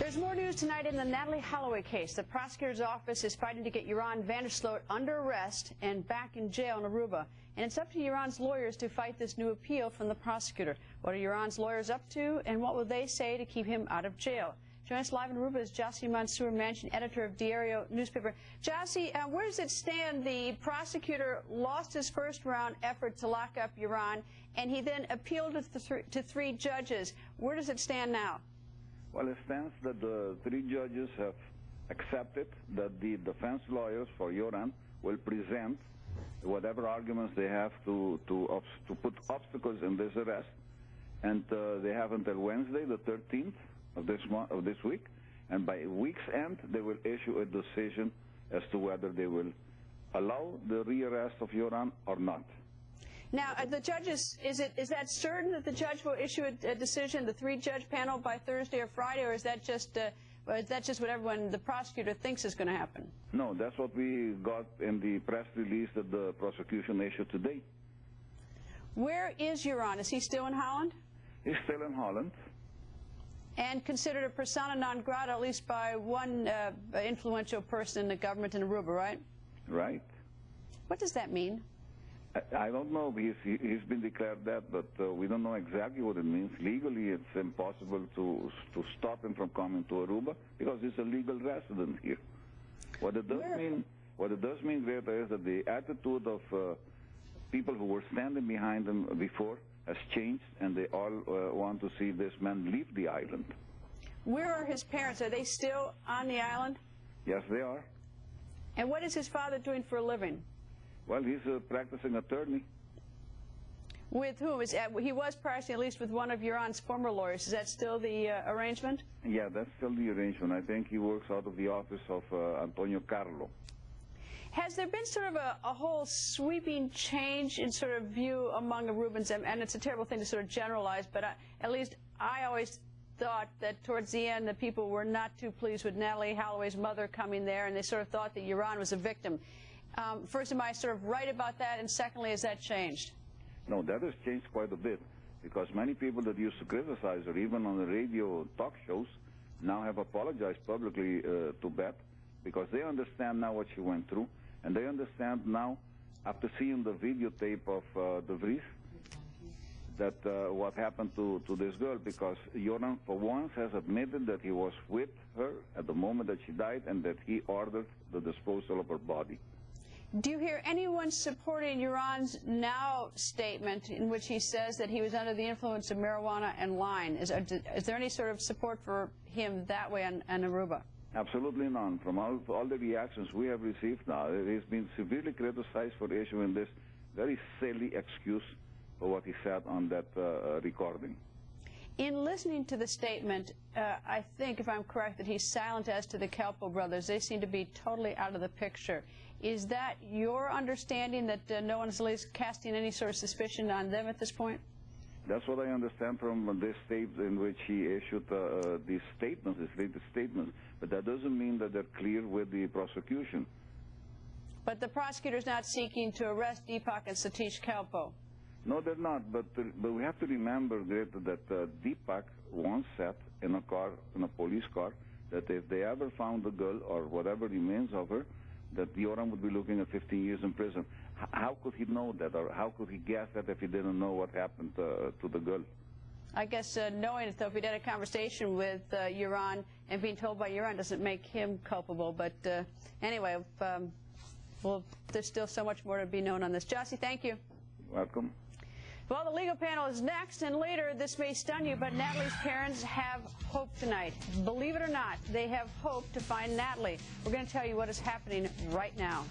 There's more news tonight in the Natalee Holloway case. The prosecutor's office is fighting to get Yaron Vandersloot under arrest and back in jail in Aruba. And it's up to Yaron's lawyers to fight this new appeal from the prosecutor. What are Yaron's lawyers up to, and what will they say to keep him out of jail? Joining us live in Aruba is Jossie Mansour, managing editor of Diario newspaper. Jossie, where does it stand? The prosecutor lost his first-round effort to lock up Yaron, and he then appealed to three judges. Where does it stand now? Well, it stands that the three judges have accepted that the defense lawyers for Yaron will present whatever arguments they have to put obstacles in this arrest, and they have until Wednesday, the 13th of this week, and by week's end they will issue a decision as to whether they will allow the rearrest of Yaron or not. Now, the judges, is that certain that the judge will issue a decision, the three-judge panel, by Thursday or Friday, or is that just what everyone, the prosecutor, thinks is going to happen? No, that's what we got in the press release that the prosecution issued today. Where is Yaron? Is he still in Holland? He's still in Holland. And considered a persona non grata, at least by one influential person in the government in Aruba, right? Right. What does that mean? I don't know. He's been declared that, but we don't know exactly what it means. Legally, it's impossible to stop him from coming to Aruba because he's a legal resident here. What it does mean, Greta, is that the attitude of people who were standing behind him before has changed, and they all want to see this man leave the island. Where are his parents? Are they still on the island? Yes, they are. And what is his father doing for a living? Well, he's a practicing attorney. With whom? He was practicing at least with one of Yaron's former lawyers. Is that still the arrangement? Yeah, that's still the arrangement. I think he works out of the office of Antonio Carlo. Has there been sort of a whole sweeping change in sort of view among Arubans? And it's a terrible thing to sort of generalize, but at least I always thought that towards the end the people were not too pleased with Natalee Holloway's mother coming there, and they sort of thought that Yaron was a victim. First, am I sort of right about that? And secondly, has that changed? No, that has changed quite a bit, because many people that used to criticize her, even on the radio talk shows, now have apologized publicly to Beth, because they understand now what she went through, and they understand now, after seeing the videotape of De Vries, that what happened to this girl, because Yaron, for once, has admitted that he was with her at the moment that she died, and that he ordered the disposal of her body. Do you hear anyone supporting Yaron's now statement in which he says that he was under the influence of marijuana and wine? Is there any sort of support for him that way on Aruba? Absolutely none. From all the reactions we have received now, he's been severely criticized for issuing this very silly excuse for what he said on that recording. In listening to the statement, I think, if I'm correct, that he's silent as to the Kelpo brothers. They seem to be totally out of the picture. Is that your understanding, that no one is at least casting any sort of suspicion on them at this point? That's what I understand from this tape in which he issued these statements, his latest statements. But that doesn't mean that they're clear with the prosecution. But the prosecutor's not seeking to arrest Deepak and Satish Kelpo. No, they're not. But we have to remember that Deepak once said in a police car, that if they ever found the girl or whatever remains of her, that Yaron would be looking at 15 years in prison. How could he know that, or how could he guess that if he didn't know what happened to the girl? I guess knowing it, though, if he'd had a conversation with Yaron and being told by Yaron doesn't make him culpable. But anyway, well, there's still so much more to be known on this. Jossie, thank you. Welcome. Well, the legal panel is next, and later, this may stun you, but Natalee's parents have hope tonight. Believe it or not, they have hope to find Natalee. We're going to tell you what is happening right now.